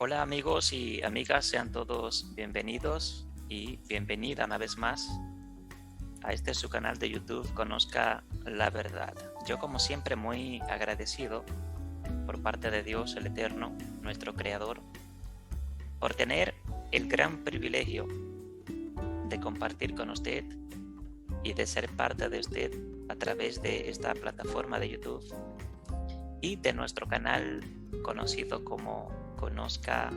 Hola amigos y amigas, sean todos bienvenidos y bienvenida una vez más a este su canal de YouTube Conozca la Verdad. Yo como siempre muy agradecido por parte de Dios el Eterno, nuestro Creador, por tener el gran privilegio de compartir con usted y de ser parte de usted a través de esta plataforma de YouTube y de nuestro canal conocido como Conozca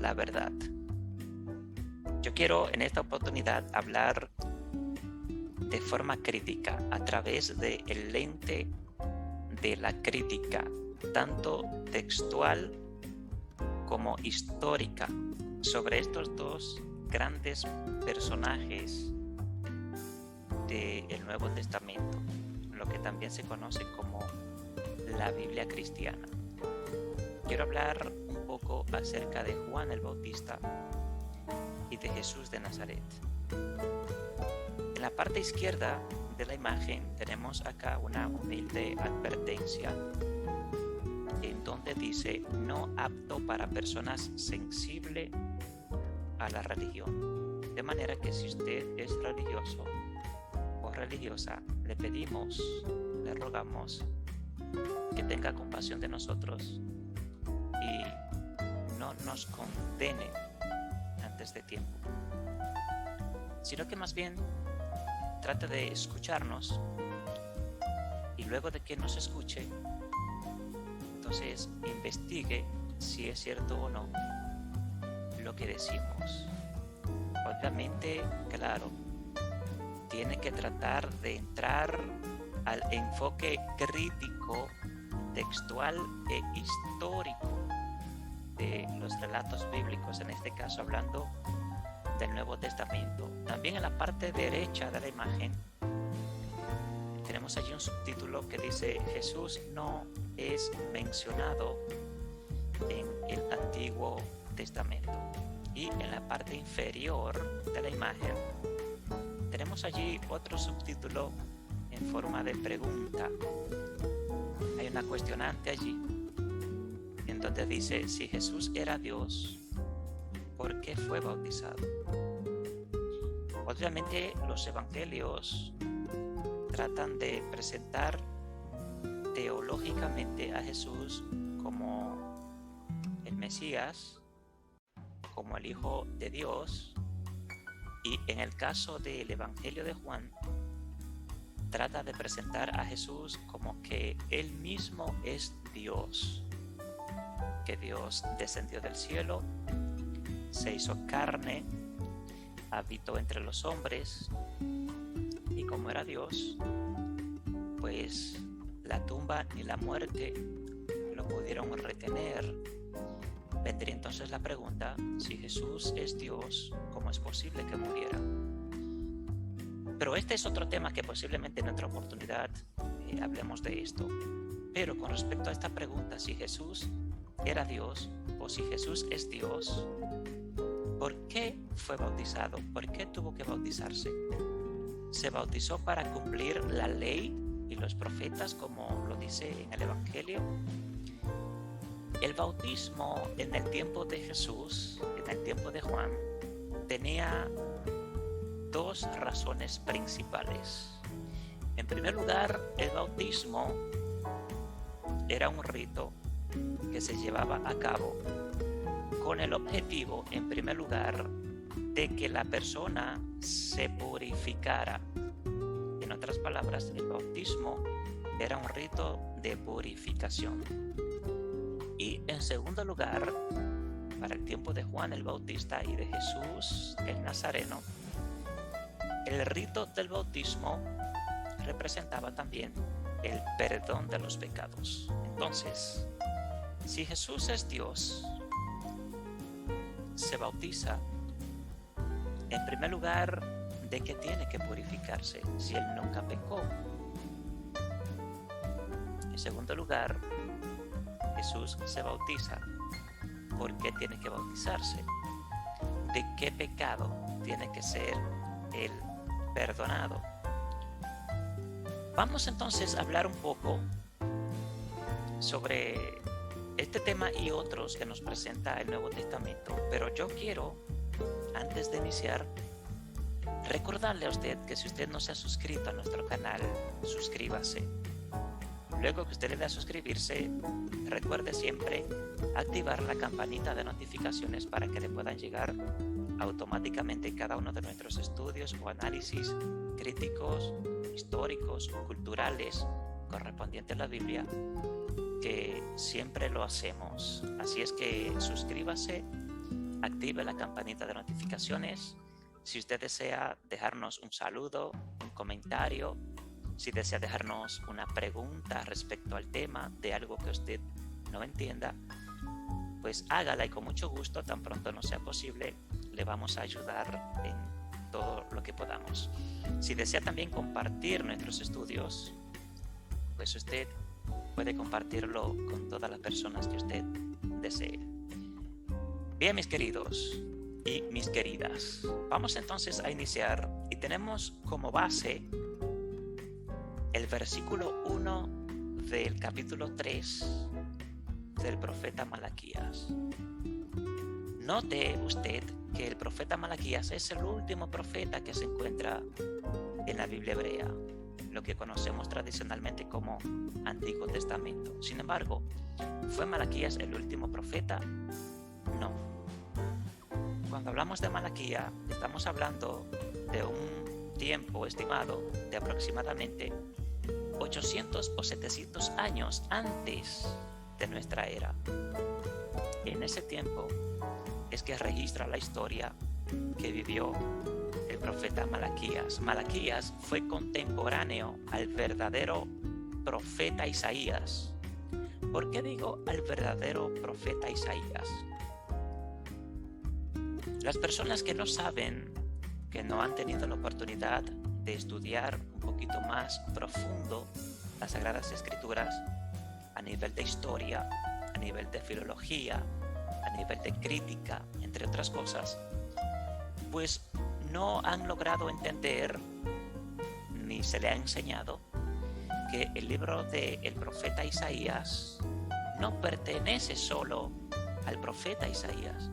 la Verdad. Yo quiero en esta oportunidad hablar de forma crítica a través del lente de la crítica, tanto textual como histórica, sobre estos dos grandes personajes del Nuevo Testamento, lo que también se conoce como la Biblia cristiana. Quiero hablar un poco acerca de Juan el Bautista y de Jesús de Nazaret. En la parte izquierda de la imagen tenemos acá una humilde advertencia en donde dice no apto para personas sensibles a la religión. De manera que si usted es religioso o religiosa, le pedimos, le rogamos que tenga compasión de nosotros y no nos condene antes de tiempo, sino que más bien trate de escucharnos y luego de que nos escuche, entonces investigue si es cierto o no lo que decimos. Obviamente, claro, tiene que tratar de entrar al enfoque crítico, textual e histórico de los relatos bíblicos, en este caso hablando del Nuevo Testamento. También en la parte derecha de la imagen tenemos allí un subtítulo que dice Jesús no es mencionado en el Antiguo Testamento. Y en la parte inferior de la imagen tenemos allí otro subtítulo en forma de pregunta. Hay una cuestionante allí en donde dice, si Jesús era Dios, ¿por qué fue bautizado? Obviamente los evangelios tratan de presentar teológicamente a Jesús como el Mesías, como el Hijo de Dios, y en el caso del Evangelio de Juan, trata de presentar a Jesús como que Él mismo es Dios, que Dios descendió del cielo, se hizo carne, habitó entre los hombres y como era Dios, pues la tumba ni la muerte lo pudieron retener. Vendría entonces la pregunta, si Jesús es Dios, ¿cómo es posible que muriera? Pero este es otro tema que posiblemente en otra oportunidad hablemos de esto. Pero con respecto a esta pregunta, si Jesús era Dios o si Jesús es Dios, ¿por qué fue bautizado? ¿Por qué tuvo que bautizarse? ¿Se bautizó para cumplir la ley y los profetas, como lo dice en el Evangelio? El bautismo en el tiempo de Jesús, en el tiempo de Juan, tenía dos razones principales. En primer lugar, el bautismo era un rito que se llevaba a cabo con el objetivo, en primer lugar, de que la persona se purificara. En otras palabras, el bautismo era un rito de purificación. Y en segundo lugar, para el tiempo de Juan el Bautista y de Jesús el Nazareno, el rito del bautismo representaba también el perdón de los pecados. Entonces, si Jesús es Dios, se bautiza, en primer lugar, de que tiene que purificarse si él nunca pecó. En segundo lugar, Jesús se bautiza. ¿Por qué tiene que bautizarse? ¿De qué pecado tiene que ser él perdonado? Vamos entonces a hablar un poco sobre este este tema y otros que nos presenta el Nuevo Testamento. Pero yo quiero, antes de iniciar, recordarle a usted que si usted no se ha suscrito a nuestro canal, suscríbase. Luego que usted le dé a suscribirse, recuerde siempre activar la campanita de notificaciones para que le puedan llegar automáticamente cada uno de nuestros estudios o análisis críticos, históricos, culturales, correspondientes a la Biblia, que siempre lo hacemos. Así es que suscríbase, active la campanita de notificaciones. Si usted desea dejarnos un saludo, un comentario, si desea dejarnos una pregunta respecto al tema de algo que usted no entienda, pues hágala y con mucho gusto, tan pronto no sea posible, le vamos a ayudar en todo lo que podamos. Si desea también compartir nuestros estudios, pues usted puede compartirlo con todas las personas que usted desee. Bien, mis queridos y mis queridas, vamos entonces a iniciar y tenemos como base el versículo 1 del capítulo 3 del profeta Malaquías. Note usted que el profeta Malaquías es el último profeta que se encuentra en la Biblia hebrea, lo que conocemos tradicionalmente como Antiguo Testamento. Sin embargo, ¿fue Malaquías el último profeta? No. Cuando hablamos de Malaquías, estamos hablando de un tiempo estimado de aproximadamente 800 o 700 años antes de nuestra era. En ese tiempo es que registra la historia que vivió el profeta Malaquías. Malaquías fue contemporáneo al verdadero profeta Isaías. ¿Por qué digo al verdadero profeta Isaías? Las personas que no saben, que no han tenido la oportunidad de estudiar un poquito más profundo las Sagradas Escrituras a nivel de historia, a nivel de filología, a nivel de crítica, entre otras cosas, pues no han logrado entender ni se le ha enseñado que el libro del profeta Isaías no pertenece solo al profeta Isaías,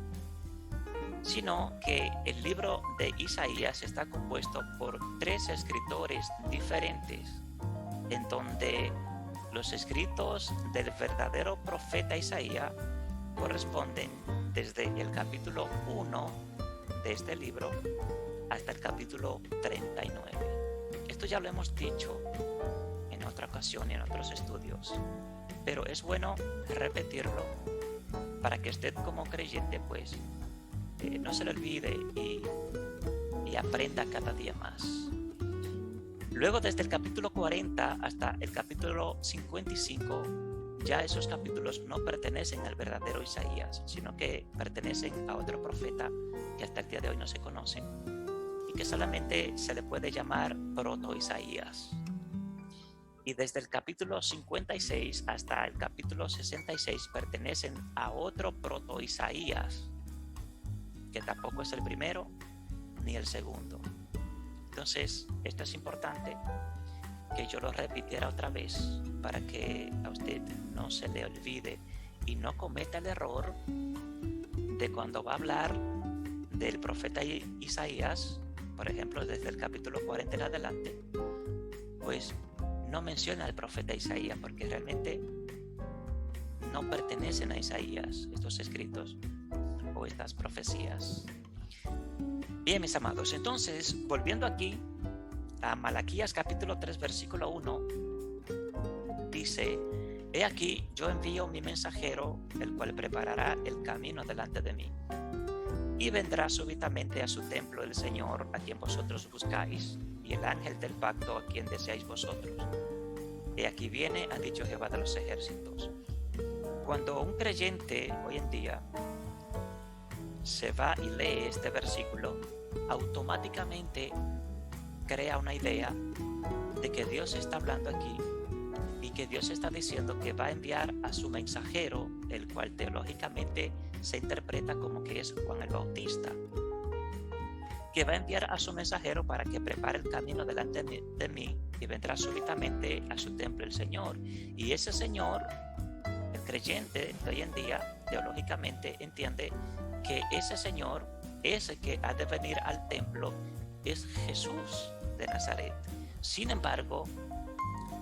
sino que el libro de Isaías está compuesto por 3 escritores diferentes, en donde los escritos del verdadero profeta Isaías corresponden desde el capítulo 1 de este libro hasta el capítulo 39. Esto ya lo hemos dicho en otra ocasión y en otros estudios, pero es bueno repetirlo para que usted como creyente pues no se le olvide y aprenda cada día más. Luego, desde el capítulo 40 hasta el capítulo 55, ya esos capítulos no pertenecen al verdadero Isaías, sino que pertenecen a otro profeta que hasta el día de hoy no se conoce y que solamente se le puede llamar proto-Isaías. Y desde el capítulo 56 hasta el capítulo 66 pertenecen a otro proto-Isaías, que tampoco es el primero ni el segundo. Entonces, esto es importante que yo lo repitiera otra vez para que a usted no se le olvide y no cometa el error de cuando va a hablar del profeta Isaías, por ejemplo, desde el capítulo 40 en adelante, pues no menciona al profeta Isaías porque realmente no pertenecen a Isaías estos escritos o estas profecías. Bien, mis amados, entonces, volviendo aquí a Malaquías capítulo 3, versículo 1, dice: He aquí, yo envío mi mensajero, el cual preparará el camino delante de mí. Y vendrá súbitamente a su templo el Señor, a quien vosotros buscáis, y el ángel del pacto, a quien deseáis vosotros. He aquí viene, ha dicho Jehová de los ejércitos. Cuando un creyente hoy en día se va y lee este versículo, automáticamente crea una idea de que Dios está hablando aquí y que Dios está diciendo que va a enviar a su mensajero, el cual teológicamente se interpreta como que es Juan el Bautista, que va a enviar a su mensajero para que prepare el camino delante de mí, y vendrá súbitamente a su templo el Señor. Y ese Señor, el creyente de hoy en día, teológicamente, entiende que ese Señor, ese que ha de venir al templo, es Jesús de Nazaret. Sin embargo,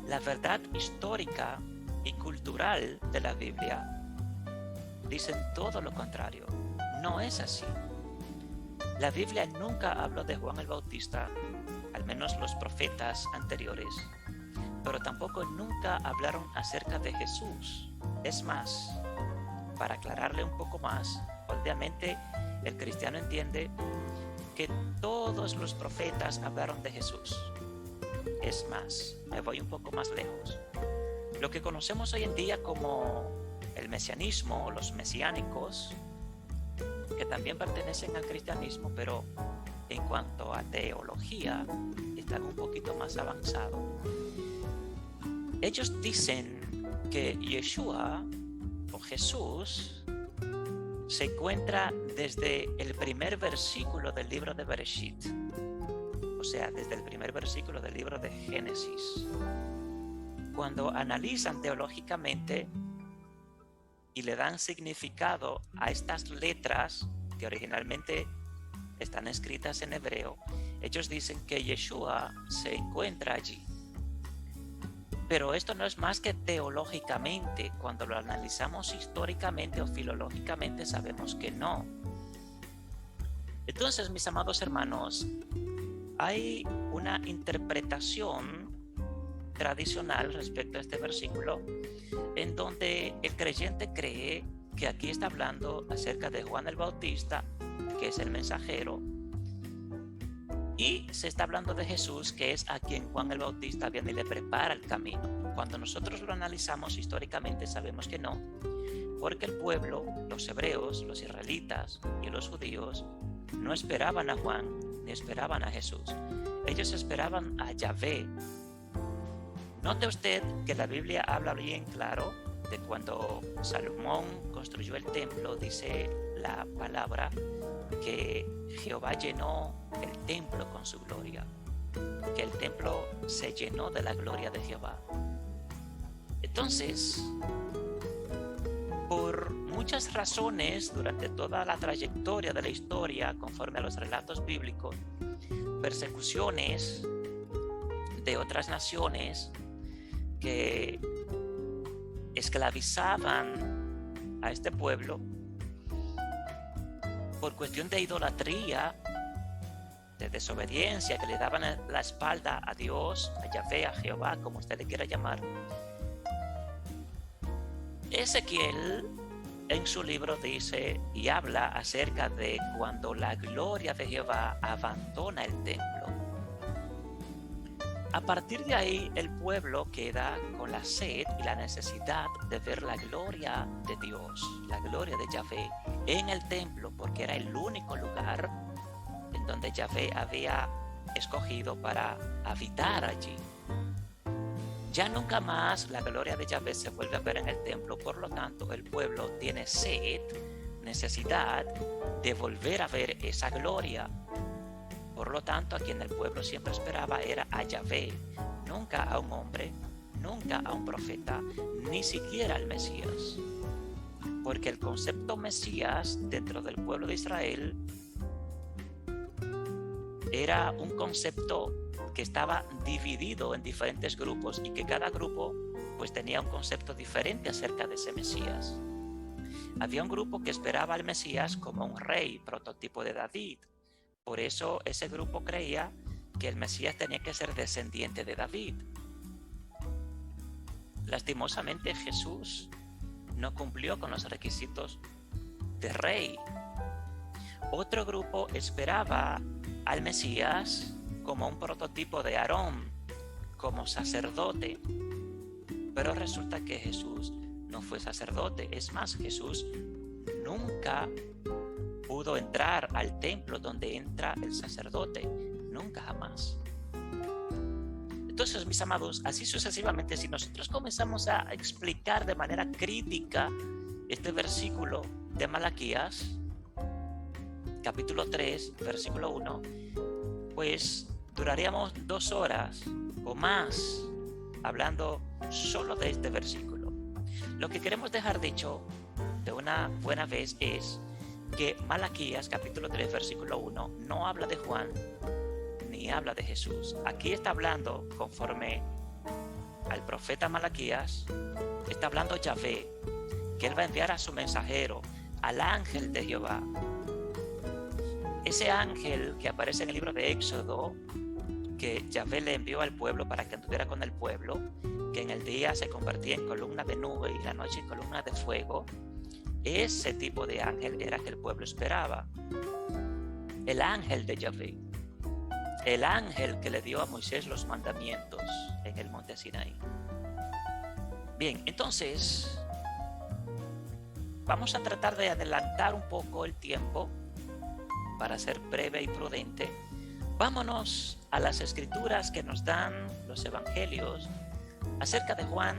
la verdad histórica y cultural de la Biblia dicen todo lo contrario. No es así. La Biblia nunca habló de Juan el Bautista, al menos los profetas anteriores, pero tampoco nunca hablaron acerca de Jesús. Es más, para aclararle un poco más, obviamente el cristiano entiende que todos los profetas hablaron de Jesús. Es más, me voy un poco más lejos. Lo que conocemos hoy en día como el mesianismo, los mesiánicos, que también pertenecen al cristianismo, pero en cuanto a teología están un poquito más avanzados. Ellos dicen que Yeshua o Jesús se encuentra desde el primer versículo del libro de Bereshit, o sea, desde el primer versículo del libro de Génesis. Cuando analizan teológicamente y le dan significado a estas letras que originalmente están escritas en hebreo, ellos dicen que Yeshua se encuentra allí. Pero esto no es más que teológicamente. Cuando lo analizamos históricamente o filológicamente, sabemos que no. Entonces, mis amados hermanos, hay una interpretación tradicional respecto a este versículo en donde el creyente cree que aquí está hablando acerca de Juan el Bautista, que es el mensajero, y se está hablando de Jesús, que es a quien Juan el Bautista viene y le prepara el camino. Cuando nosotros lo analizamos históricamente, sabemos que no, porque el pueblo, los hebreos, los israelitas y los judíos no esperaban a Juan ni esperaban a Jesús. Ellos esperaban a Yahvé. Note usted que la Biblia habla bien claro de cuando Salomón construyó el templo, dice la palabra que Jehová llenó el templo con su gloria, que el templo se llenó de la gloria de Jehová. Entonces, por muchas razones, durante toda la trayectoria de la historia, conforme a los relatos bíblicos, persecuciones de otras naciones que esclavizaban a este pueblo por cuestión de idolatría, de desobediencia, que le daban la espalda a Dios, a Yahvé, a Jehová, como usted le quiera llamar. Ezequiel en su libro dice y habla acerca de cuando la gloria de Jehová abandona el templo. A partir de ahí, el pueblo queda con la sed y la necesidad de ver la gloria de Dios, la gloria de Yahvé en el templo, porque era el único lugar en donde Yahvé había escogido para habitar allí. Ya nunca más la gloria de Yahvé se vuelve a ver en el templo, por lo tanto el pueblo tiene sed, necesidad de volver a ver esa gloria. Por lo tanto, a quien el pueblo siempre esperaba era a Yahvé, nunca a un hombre, nunca a un profeta, ni siquiera al Mesías. Porque el concepto Mesías dentro del pueblo de Israel era un concepto que estaba dividido en diferentes grupos y que cada grupo pues tenía un concepto diferente acerca de ese Mesías. Había un grupo que esperaba al Mesías como un rey, prototipo de David. Por eso ese grupo creía que el Mesías tenía que ser descendiente de David. Lastimosamente, Jesús no cumplió con los requisitos de rey. Otro grupo esperaba al Mesías como un prototipo de Aarón, como sacerdote. Pero resulta que Jesús no fue sacerdote. Es más, Jesús nunca pudo entrar al templo donde entra el sacerdote, nunca jamás. Entonces, mis amados, así sucesivamente, si nosotros comenzamos a explicar de manera crítica este versículo de Malaquías, capítulo 3, versículo 1, pues duraríamos 2 horas o más hablando solo de este versículo. lo que queremos dejar dicho de una buena vez es que Malaquías capítulo 3 versículo 1 no habla de Juan ni habla de Jesús. Aquí está hablando, conforme al profeta Malaquías, está hablando Yahvé, que él va a enviar a su mensajero, al ángel de Jehová. Ese ángel que aparece en el libro de Éxodo, que Yahvé le envió al pueblo para que anduviera con el pueblo, que en el día se convertía en columna de nube y la noche en columna de fuego. Ese tipo de ángel era que el pueblo esperaba. El ángel de Yahvé, el ángel que le dio a Moisés los mandamientos en el monte Sinaí. Bien, entonces vamos a tratar de adelantar un poco el tiempo para ser breve y prudente. Vámonos a las escrituras que nos dan los evangelios acerca de Juan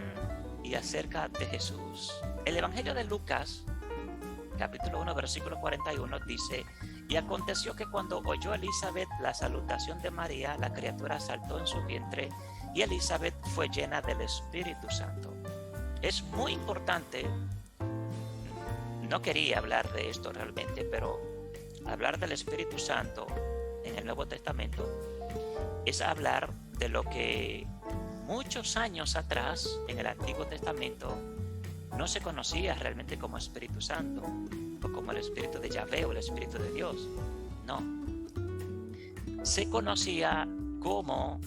y acerca de Jesús. El evangelio de Lucas capítulo 1 versículo 41 dice: y aconteció que cuando oyó Elizabeth la salutación de María, la criatura saltó en su vientre y Elizabeth fue llena del Espíritu Santo. Es muy importante, no quería hablar de esto realmente, pero hablar del Espíritu Santo en el Nuevo Testamento es hablar de lo que muchos años atrás en el Antiguo Testamento no se conocía realmente como Espíritu Santo o como el Espíritu de Yahvé o el Espíritu de Dios. No. Se conocía como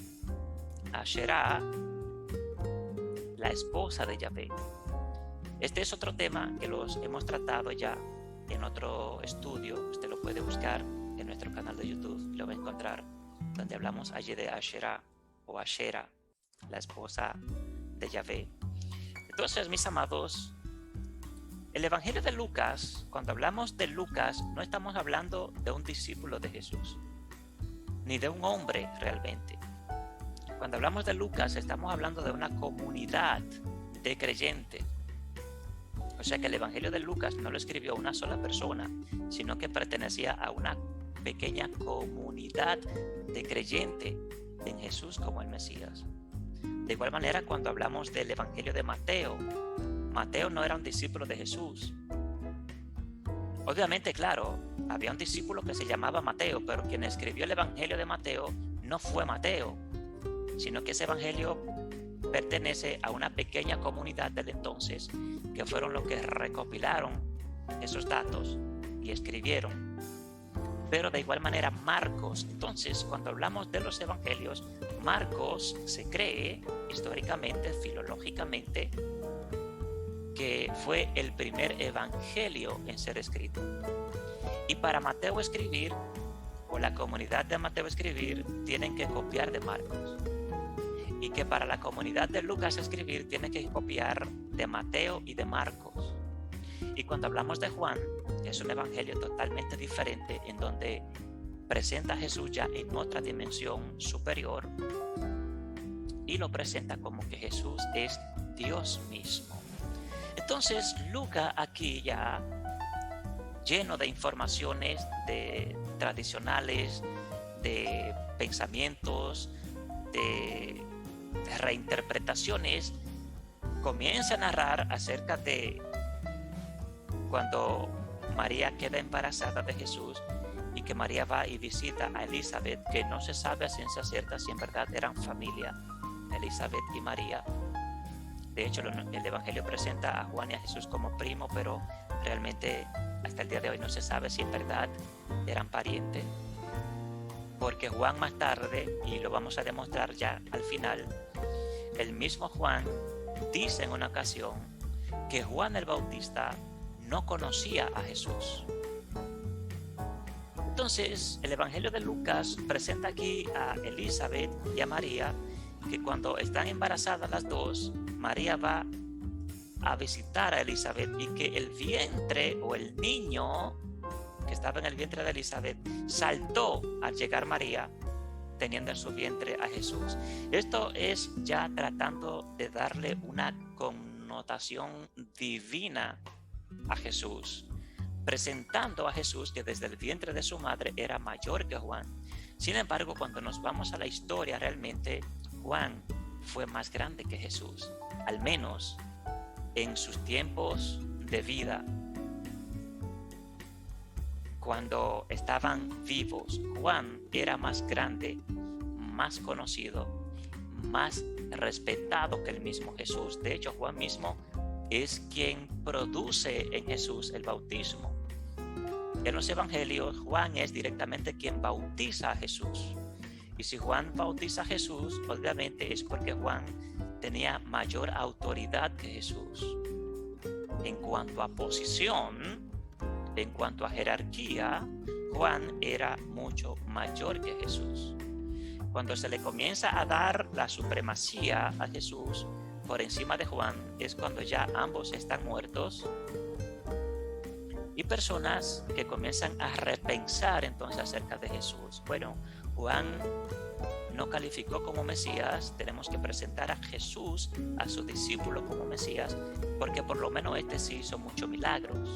Asherah, la esposa de Yahvé. Este es otro tema que los hemos tratado ya en otro estudio. Usted lo puede buscar en nuestro canal de YouTube, lo va a encontrar, donde hablamos allí de Asherah o Asherah, la esposa de Yahvé. Entonces, mis amados, el evangelio de Lucas, cuando hablamos de Lucas, no estamos hablando de un discípulo de Jesús, ni de un hombre realmente. Cuando hablamos de Lucas, estamos hablando de una comunidad de creyentes. O sea que el evangelio de Lucas no lo escribió una sola persona, sino que pertenecía a una pequeña comunidad de creyentes en Jesús como el Mesías. De igual manera, cuando hablamos del evangelio de Mateo, Mateo no era un discípulo de Jesús. Obviamente, claro, había un discípulo que se llamaba Mateo, pero quien escribió el evangelio de Mateo no fue Mateo, sino que ese evangelio pertenece a una pequeña comunidad del entonces, que fueron los que recopilaron esos datos y escribieron. Pero de igual manera Marcos, entonces cuando hablamos de los evangelios, Marcos se cree históricamente, filológicamente, que fue el primer evangelio en ser escrito. Y para Mateo escribir, o la comunidad de Mateo escribir, tienen que copiar de Marcos. Y que para la comunidad de Lucas escribir, tienen que copiar de Mateo y de Marcos. Y cuando hablamos de Juan, es un evangelio totalmente diferente, en donde presenta a Jesús ya en otra dimensión superior y lo presenta como que Jesús es Dios mismo. Entonces Lucas aquí ya lleno de informaciones tradicionales, de pensamientos, de reinterpretaciones, comienza a narrar acerca de cuando María queda embarazada de Jesús y que María va y visita a Elizabeth, que no se sabe a ciencia cierta si en verdad eran familia, Elizabeth y María. De hecho, el evangelio presenta a Juan y a Jesús como primo, pero realmente hasta el día de hoy no se sabe si en verdad eran parientes, porque Juan más tarde, y lo vamos a demostrar ya al final, el mismo Juan dice en una ocasión que Juan el Bautista no conocía a Jesús. Entonces, el evangelio de Lucas presenta aquí a Elizabeth y a María, que cuando están embarazadas las dos, María va a visitar a Elizabeth y que el vientre o el niño que estaba en el vientre de Elizabeth saltó al llegar María, teniendo en su vientre a Jesús. Esto es ya tratando de darle una connotación divina a Jesús, presentando a Jesús que desde el vientre de su madre era mayor que Juan. Sin embargo, cuando nos vamos a la historia, realmente Juan fue más grande que Jesús, al menos en sus tiempos de vida, cuando estaban vivos, Juan era más grande, más conocido, más respetado que el mismo Jesús. De hecho, Juan mismo es quien produce en Jesús el bautismo. En los evangelios, Juan es directamente quien bautiza a Jesús. Y si Juan bautiza a Jesús, obviamente es porque Juan tenía mayor autoridad que Jesús. En cuanto a posición, en cuanto a jerarquía, Juan era mucho mayor que Jesús. Cuando se le comienza a dar la supremacía a Jesús por encima de Juan, es cuando ya ambos están muertos. Y personas que comienzan a repensar entonces acerca de Jesús. Bueno, Juan no calificó como Mesías, tenemos que presentar a Jesús, a su discípulo, como Mesías, porque por lo menos este sí hizo muchos milagros.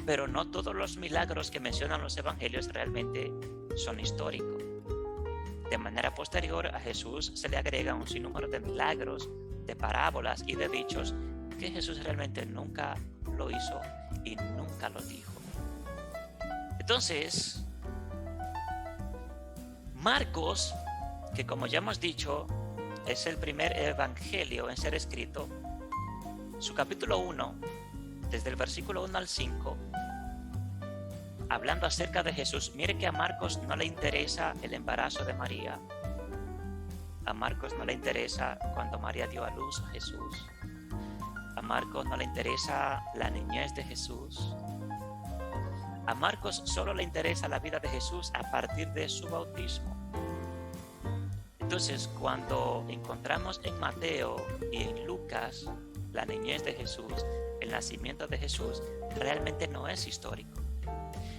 Pero no todos los milagros que mencionan los evangelios realmente son históricos. De manera posterior, a Jesús se le agrega un sinnúmero de milagros, de parábolas y de dichos que Jesús realmente nunca lo hizo y nunca lo dijo. Entonces, Marcos, que como ya hemos dicho, es el primer evangelio en ser escrito, su capítulo 1, desde el versículo 1 al 5, hablando acerca de Jesús. Mire que a Marcos no le interesa el embarazo de María. A Marcos no le interesa cuando María dio a luz a Jesús. A Marcos no le interesa la niñez de Jesús. A Marcos solo le interesa la vida de Jesús a partir de su bautismo. Entonces, cuando encontramos en Mateo y en Lucas la niñez de Jesús, el nacimiento de Jesús, realmente no es histórico.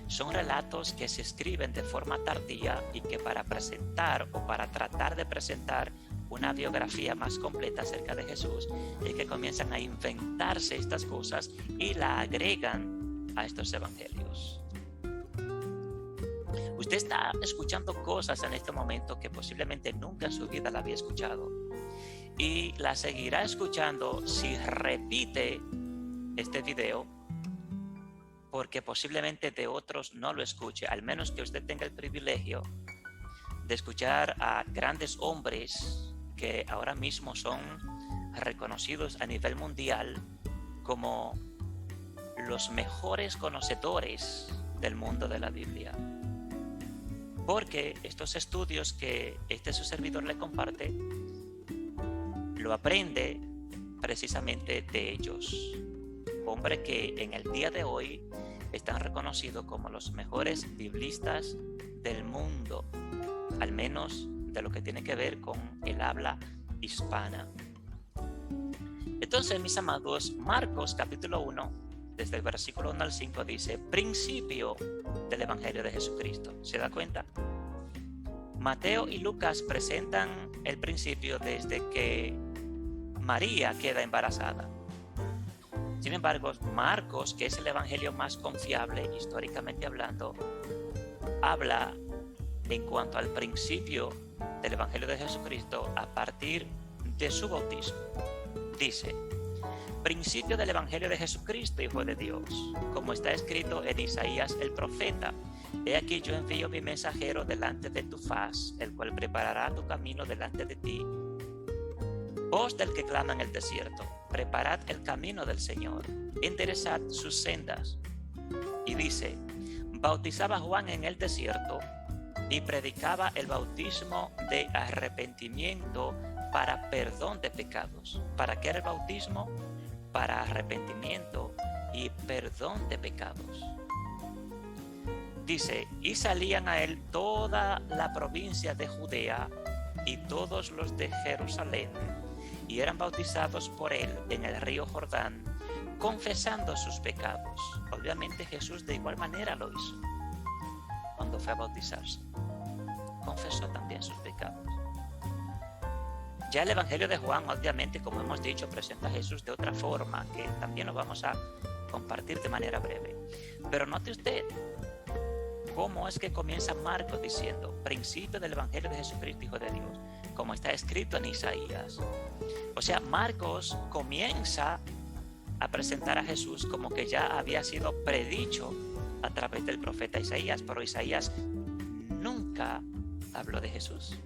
Son relatos que se escriben de forma tardía y que para presentar o para tratar de presentar una biografía más completa acerca de Jesús, es que comienzan a inventarse estas cosas y la agregan a estos evangelios. Usted está escuchando cosas en este momento que posiblemente nunca en su vida la había escuchado, y la seguirá escuchando si repite este video, porque posiblemente de otros no lo escuche, al menos que usted tenga el privilegio de escuchar a grandes hombres que ahora mismo son reconocidos a nivel mundial como los mejores conocedores del mundo de la Biblia. Porque estos estudios que su servidor le comparte, lo aprende precisamente de ellos. Hombres que en el día de hoy están reconocidos como los mejores biblistas del mundo, al menos de lo que tiene que ver con el habla hispana. Entonces, mis amados, Marcos capítulo 1, desde el versículo 1 al 5 dice: principio del Evangelio de Jesucristo. ¿Se da cuenta? Mateo y Lucas presentan el principio desde que María queda embarazada. Sin embargo, Marcos, que es el evangelio más confiable históricamente hablando, habla en cuanto al principio del Evangelio de Jesucristo a partir de su bautismo. Dice: principio del Evangelio de Jesucristo, Hijo de Dios, como está escrito en Isaías el profeta: he aquí yo envío mi mensajero delante de tu faz, el cual preparará tu camino delante de ti. Voz del que clama en el desierto: preparad el camino del Señor, enderezad sus sendas. Y dice: bautizaba Juan en el desierto y predicaba el bautismo de arrepentimiento para perdón de pecados. ¿Para qué era el bautismo? Para arrepentimiento y perdón de pecados. Dice: y salían a él toda la provincia de Judea y todos los de Jerusalén, y eran bautizados por él en el río Jordán, confesando sus pecados. Obviamente Jesús de igual manera lo hizo. Cuando fue a bautizarse, confesó también sus pecados. Ya el Evangelio de Juan, obviamente, como hemos dicho, presenta a Jesús de otra forma, que también lo vamos a compartir de manera breve. Pero note usted cómo es que comienza Marcos diciendo: principio del Evangelio de Jesucristo, Hijo de Dios. como está escrito en Isaías. O sea, Marcos comienza a presentar a Jesús como que ya había sido predicho a través del profeta Isaías, pero Isaías nunca habló de Jesús.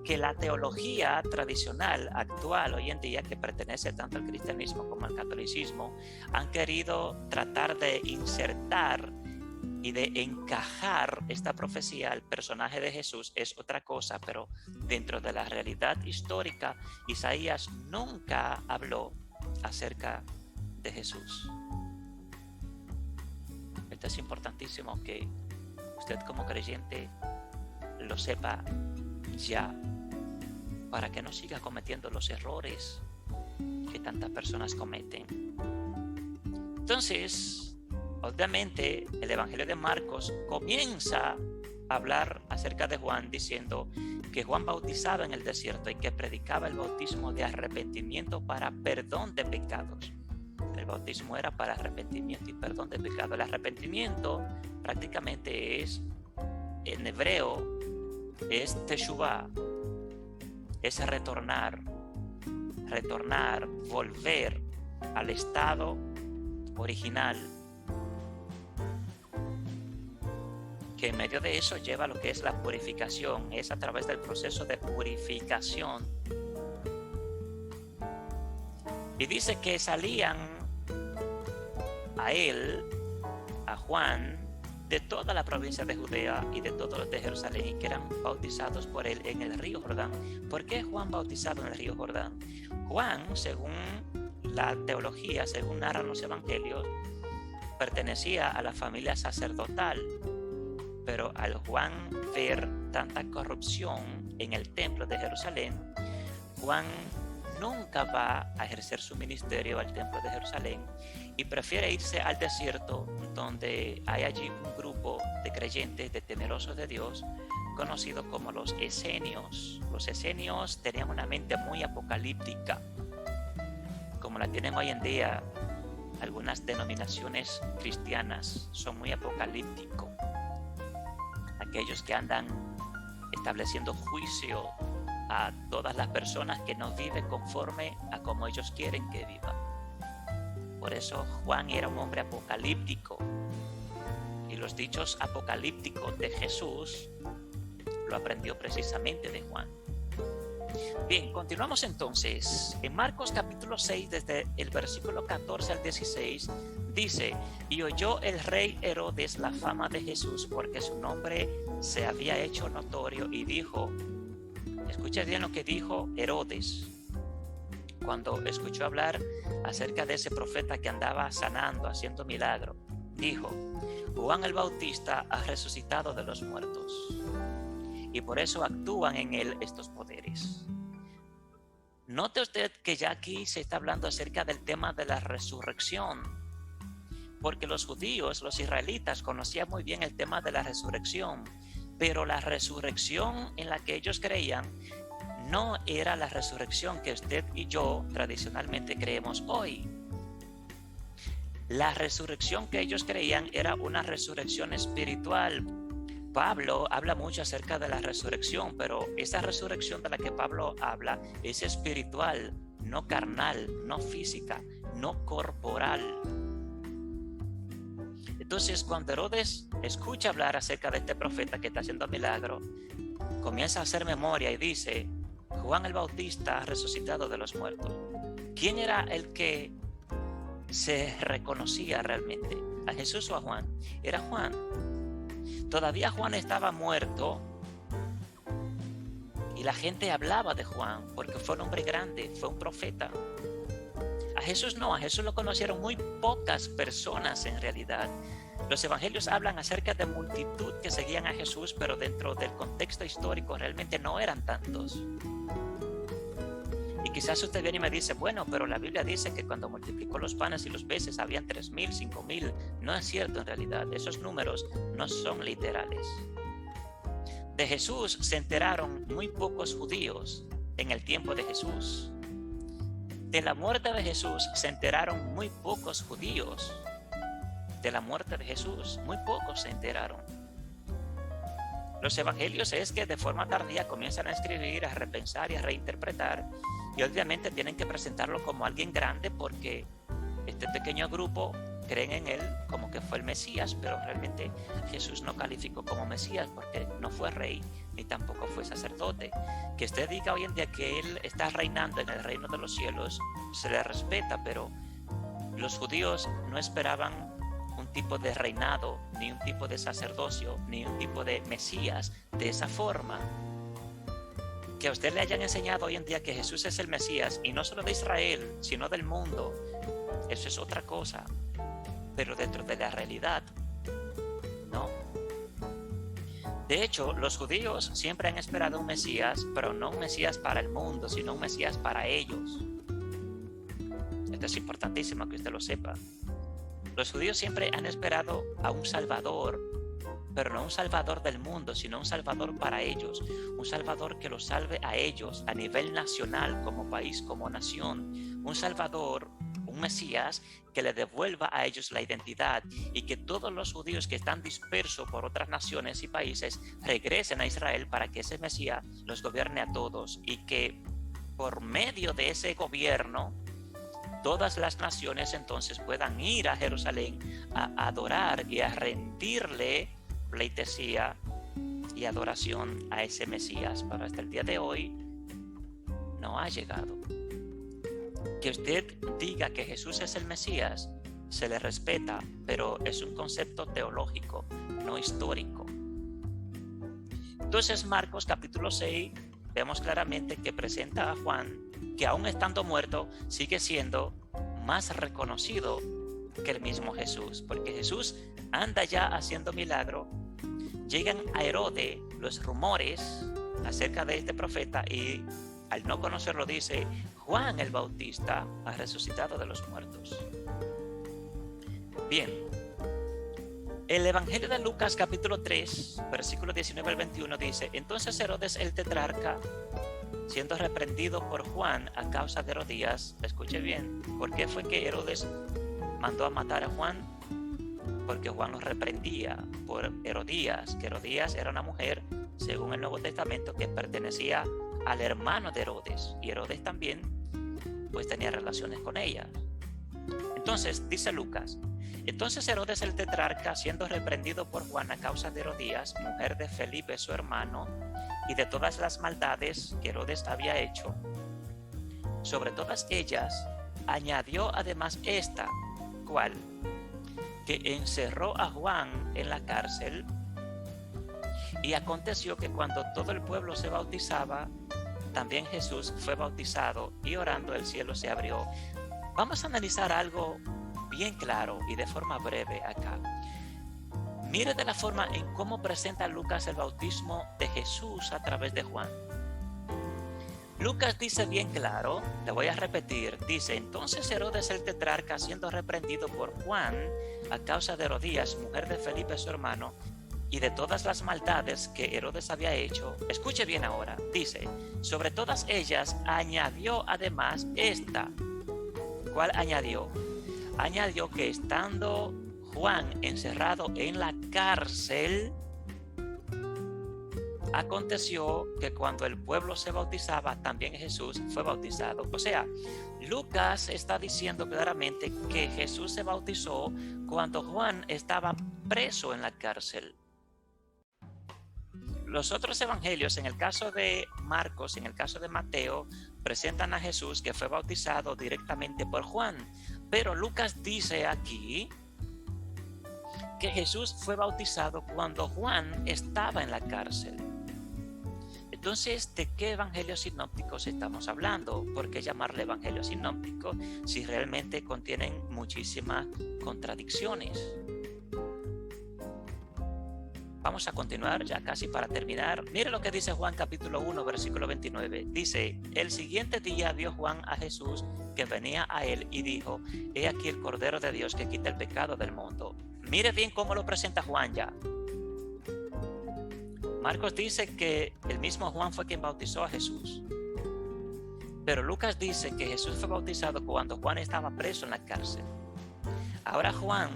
Que la teología tradicional actual hoy en día, que pertenece tanto al cristianismo como al catolicismo, han querido tratar de insertar y de encajar esta profecía al personaje de Jesús es otra cosa, pero dentro de la realidad histórica, Isaías nunca habló acerca de Jesús. Esto es importantísimo que usted como creyente lo sepa ya, para que no siga cometiendo los errores que tantas personas cometen. Entonces, obviamente, el Evangelio de Marcos comienza a hablar acerca de Juan diciendo que Juan bautizaba en el desierto y que predicaba el bautismo de arrepentimiento para perdón de pecados. El bautismo era para arrepentimiento y perdón de pecados. El arrepentimiento prácticamente es, en hebreo, es teshuvah, es retornar, volver al estado original, que en medio de eso lleva lo que es la purificación, es a través del proceso de purificación. Y dice que salían a él, a Juan, de toda la provincia de Judea y de todo de Jerusalén, y que eran bautizados por él en el río Jordán. ¿Por qué Juan bautizado en el río Jordán? Juan, según la teología, según narran los evangelios, pertenecía a la familia sacerdotal, pero al Juan ver tanta corrupción en el templo de Jerusalén, Juan nunca va a ejercer su ministerio al templo de Jerusalén y prefiere irse al desierto, donde hay allí un grupo de creyentes, de temerosos de Dios, conocidos como los esenios. Los esenios tenían una mente muy apocalíptica, como la tienen hoy en día algunas denominaciones cristianas. Son muy apocalípticos, aquellos que andan estableciendo juicio a todas las personas que no viven conforme a como ellos quieren que vivan. Por eso Juan era un hombre apocalíptico, y los dichos apocalípticos de Jesús lo aprendió precisamente de Juan. Bien, continuamos entonces. En Marcos capítulo 6, desde el versículo 14 al 16, dice: y oyó el rey Herodes la fama de Jesús, porque su nombre se había hecho notorio, y dijo, escucha bien lo que dijo Herodes cuando escuchó hablar acerca de ese profeta que andaba sanando, haciendo milagros. Dijo: Juan el Bautista ha resucitado de los muertos, y por eso actúan en él estos poderes. Note usted que ya aquí se está hablando acerca del tema de la resurrección, porque los judíos, los israelitas, conocían muy bien el tema de la resurrección, pero la resurrección en la que ellos creían no era la resurrección que usted y yo tradicionalmente creemos hoy. La resurrección que ellos creían era una resurrección espiritual. Pablo habla mucho acerca de la resurrección, pero esa resurrección de la que Pablo habla es espiritual, no carnal, no física, no corporal. Entonces, cuando Herodes escucha hablar acerca de este profeta que está haciendo milagros, comienza a hacer memoria y dice: Juan el Bautista ha resucitado de los muertos. ¿Quién era el que se reconocía realmente? ¿A Jesús o a Juan? Era Juan. Todavía Juan estaba muerto y la gente hablaba de Juan porque fue un hombre grande, fue un profeta. A Jesús no, a Jesús lo conocieron muy pocas personas en realidad. Los evangelios hablan acerca de multitud que seguían a Jesús, pero dentro del contexto histórico realmente no eran tantos. Y quizás usted viene y me dice: bueno, pero la Biblia dice que cuando multiplicó los panes y los peces habían 3,000, 5,000. No es cierto en realidad, esos números no son literales. De Jesús se enteraron muy pocos judíos en el tiempo de Jesús. De la muerte de Jesús se enteraron muy pocos judíos. De la muerte de Jesús, muy pocos se enteraron. Los evangelios es que de forma tardía comienzan a escribir, a repensar y a reinterpretar, y obviamente tienen que presentarlo como alguien grande porque este pequeño grupo creen en él como que fue el Mesías, pero realmente Jesús no calificó como Mesías porque no fue rey ni tampoco fue sacerdote. Que usted diga hoy en día que él está reinando en el reino de los cielos, se le respeta, pero los judíos no esperaban un tipo de reinado, ni un tipo de sacerdocio, ni un tipo de Mesías de esa forma. Que a usted le hayan enseñado hoy en día que Jesús es el Mesías, y no solo de Israel, sino del mundo, eso es otra cosa. Pero dentro de la realidad, no. De hecho, los judíos siempre han esperado un Mesías, pero no un Mesías para el mundo, sino un Mesías para ellos. Esto es importantísimo que usted lo sepa. Los judíos siempre han esperado a un Salvador, pero no un Salvador del mundo, sino un Salvador para ellos, un Salvador que los salve a ellos a nivel nacional, como país, como nación, un Salvador, un Mesías que le devuelva a ellos la identidad y que todos los judíos que están dispersos por otras naciones y países regresen a Israel para que ese Mesías los gobierne a todos y que por medio de ese gobierno todas las naciones entonces puedan ir a Jerusalén a adorar y a rendirle pleitesía y adoración a ese Mesías. Pero hasta el día de hoy no ha llegado. Que usted diga que Jesús es el Mesías, se le respeta, pero es un concepto teológico, no histórico. Entonces Marcos capítulo 6 vemos claramente que presenta a Juan, que aún estando muerto sigue siendo más reconocido que el mismo Jesús, porque Jesús anda ya haciendo milagro. Llegan a Herodes los rumores acerca de este profeta y al no conocerlo dice: Juan el Bautista ha resucitado de los muertos. Bien, el Evangelio de Lucas capítulo 3 versículo 19 al 21 dice: entonces Herodes el tetrarca, siendo reprendido por Juan a causa de Herodías, escuche bien, ¿por qué fue que Herodes mandó a matar a Juan? Porque Juan los reprendía por Herodías, que Herodías era una mujer, según el Nuevo Testamento, que pertenecía al hermano de Herodes, y Herodes también pues tenía relaciones con ella. Entonces dice Lucas: entonces Herodes el tetrarca, siendo reprendido por Juan a causa de Herodías, mujer de Felipe su hermano, y de todas las maldades que Herodes había hecho, sobre todas ellas añadió además esta, ¿cuál? Que encerró a Juan en la cárcel. Y aconteció que cuando todo el pueblo se bautizaba, también Jesús fue bautizado, y orando el cielo se abrió. Vamos a analizar algo bien claro y de forma breve acá. Mire de la forma en cómo presenta Lucas el bautismo de Jesús a través de Juan. Lucas dice bien claro, le voy a repetir, dice: entonces Herodes el tetrarca, siendo reprendido por Juan a causa de Herodías, mujer de Felipe su hermano, y de todas las maldades que Herodes había hecho, escuche bien ahora, dice: sobre todas ellas añadió además esta. ¿Cuál añadió? Añadió que estando Juan encerrado en la cárcel, aconteció que cuando el pueblo se bautizaba, también Jesús fue bautizado. O sea, Lucas está diciendo claramente que Jesús se bautizó cuando Juan estaba preso en la cárcel. Los otros evangelios, en el caso de Marcos, en el caso de Mateo, presentan a Jesús que fue bautizado directamente por Juan. Pero Lucas dice aquí que Jesús fue bautizado cuando Juan estaba en la cárcel. Entonces, ¿de qué evangelios sinópticos estamos hablando? ¿Por qué llamarle evangelio sinóptico si realmente contienen muchísimas contradicciones? Vamos a continuar ya casi para terminar. Mire lo que dice Juan capítulo 1 versículo 29. Dice: el siguiente día vio Juan a Jesús que venía a él y dijo: he aquí el Cordero de Dios que quita el pecado del mundo. Mire bien cómo lo presenta Juan ya. Marcos dice que el mismo Juan fue quien bautizó a Jesús. Pero Lucas dice que Jesús fue bautizado cuando Juan estaba preso en la cárcel. Ahora Juan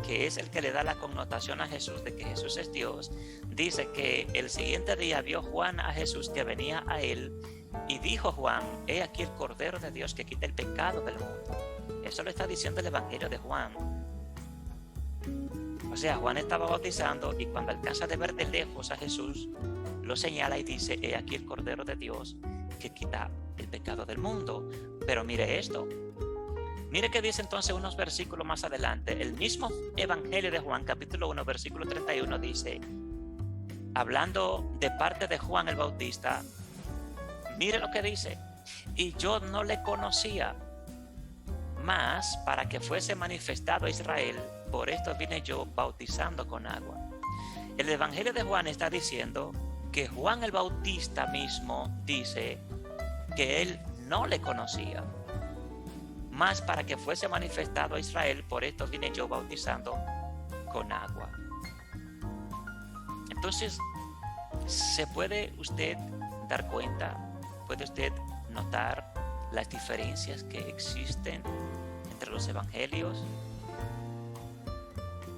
que es el que le da la connotación a Jesús de que Jesús es Dios, dice que el siguiente día vio Juan a Jesús que venía a él y dijo Juan: he aquí el Cordero de Dios que quita el pecado del mundo. Eso lo está diciendo el Evangelio de Juan. O sea, Juan estaba bautizando y cuando alcanza de ver de lejos a Jesús, lo señala y dice: he aquí el Cordero de Dios que quita el pecado del mundo. Pero mire esto. Mire que dice entonces unos versículos más adelante. El mismo Evangelio de Juan, capítulo 1, versículo 31, dice, hablando de parte de Juan el Bautista, mire lo que dice: y yo no le conocía, mas para que fuese manifestado a Israel, por esto vine yo bautizando con agua. El Evangelio de Juan está diciendo que Juan el Bautista mismo dice que él no le conocía, más para que fuese manifestado a Israel, por esto vine yo bautizando con agua. Entonces, ¿se puede usted dar cuenta? ¿Puede usted notar las diferencias que existen entre los evangelios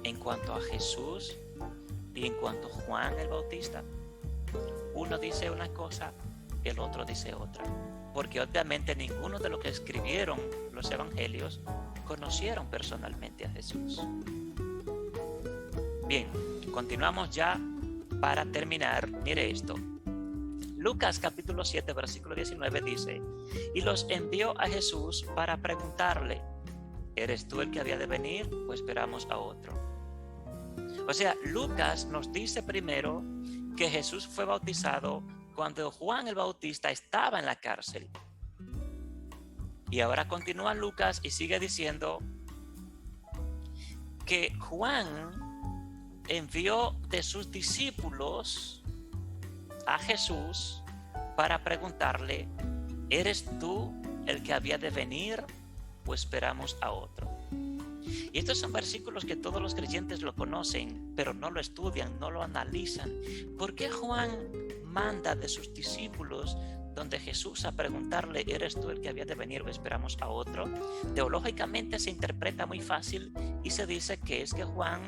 en cuanto a Jesús y en cuanto a Juan el Bautista? Uno dice una cosa, el otro dice otra, porque obviamente ninguno de los que escribieron los evangelios conocieron personalmente a Jesús. Bien, continuamos ya para terminar. Mire esto. Lucas capítulo 7 versículo 19 dice: y los envió a Jesús para preguntarle: ¿eres tú el que había de venir o esperamos a otro? O sea, Lucas nos dice primero que Jesús fue bautizado cuando Juan el Bautista estaba en la cárcel. Y ahora continúa Lucas y sigue diciendo que Juan envió de sus discípulos a Jesús para preguntarle: ¿eres tú el que había de venir o esperamos a otro? Y estos son versículos que todos los creyentes lo conocen, pero no lo estudian, no lo analizan. ¿Por qué Juan manda de sus discípulos donde Jesús a preguntarle: ¿eres tú el que había de venir o esperamos a otro? Teológicamente se interpreta muy fácil y se dice que es que Juan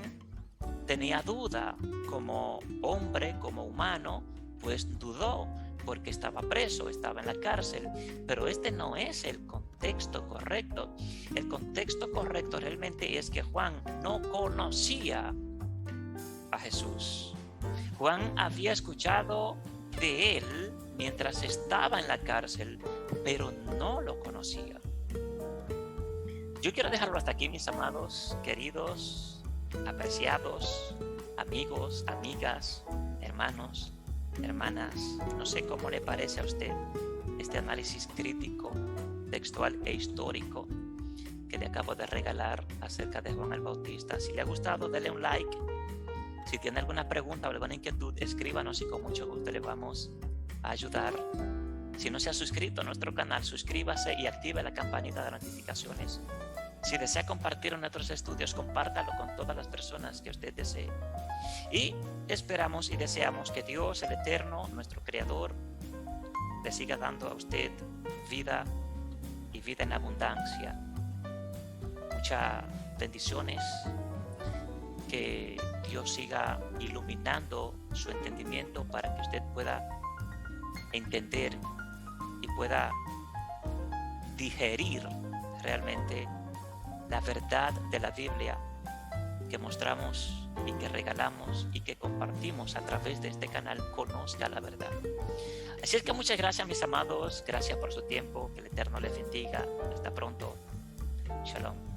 tenía duda como hombre, como humano, pues dudó porque estaba preso, estaba en la cárcel, pero este no es el contexto correcto. El contexto correcto realmente es que Juan no conocía a Jesús. Juan había escuchado de él mientras estaba en la cárcel, pero no lo conocía. Yo quiero dejarlo hasta aquí, mis amados, queridos, apreciados, amigos, amigas, hermanos, hermanas. No sé cómo le parece a usted este análisis crítico, textual e histórico que le acabo de regalar acerca de Juan el Bautista. Si le ha gustado, dele un like. Si tiene alguna pregunta o alguna inquietud, escríbanos y con mucho gusto le vamos a ayudar. Si no se ha suscrito a nuestro canal, suscríbase y active la campanita de notificaciones. Si desea compartir nuestros estudios, compártalo con todas las personas que usted desee. Y esperamos y deseamos que Dios, el Eterno, nuestro Creador, le siga dando a usted vida y vida en abundancia. Muchas bendiciones. Que Dios siga iluminando su entendimiento para que usted pueda entender y pueda digerir realmente la verdad de la Biblia que mostramos y que regalamos y que compartimos a través de este canal Conozca la Verdad. Así es que muchas gracias, mis amados, gracias por su tiempo, que el Eterno les bendiga. Hasta pronto. Shalom.